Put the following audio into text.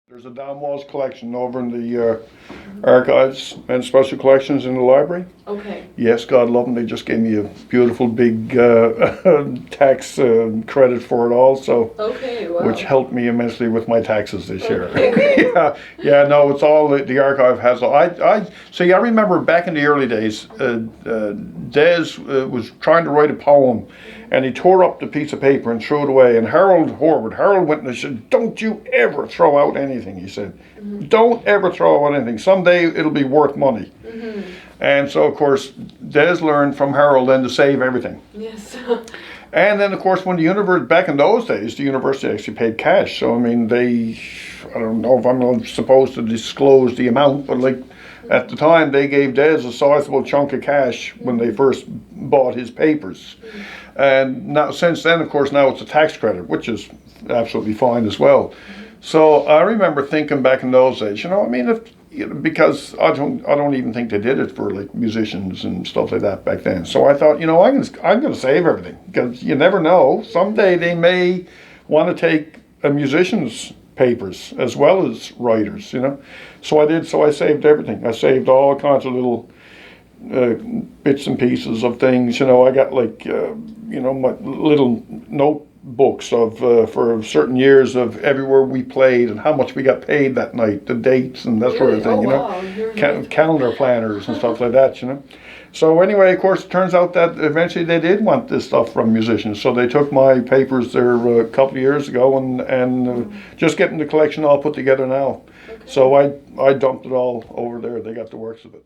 There's a Don Walsh collection over in the archives and special collections in the library. Okay. Yes, God love them. They just gave me a beautiful big tax credit for it all, so Okay, wow. which helped me immensely with my taxes this year. Okay. Yeah, no, it's all the archive has. I see. I remember back in the early days, Des was trying to write a poem, and he tore up the piece of paper and threw it away. And Harold went and said, "Don't you ever throw out anything," he said. "Don't ever throw out anything. Someday it'll be worth money." And so, of course, Des learned from Harold then to save everything. Yes. And then, of course, when the university, back in those days, the university actually paid cash. So, I mean, I don't know if I'm supposed to disclose the amount, but like at the time, they gave Des a sizable chunk of cash when they first bought his papers. And now, since then, of course, now it's a tax credit, which is absolutely fine as well. So I remember thinking back in those days, I mean, because I don't even think they did it for like musicians and stuff like that back then. So I thought, I'm going to save everything, because you never know. Someday they may want to take a musician's papers as well as writers, So I did. So I saved everything. I saved all kinds of little bits and pieces of things. I got like my little notebooks of for certain years of everywhere we played and how much we got paid that night, the dates and that sort of thing. Wow. Calendar planners and stuff like that. So anyway, of course, it turns out that eventually they did want this stuff from musicians. So they took my papers there a couple of years ago and just getting the collection all put together now. Okay. So I dumped it all over there. They got the works of it.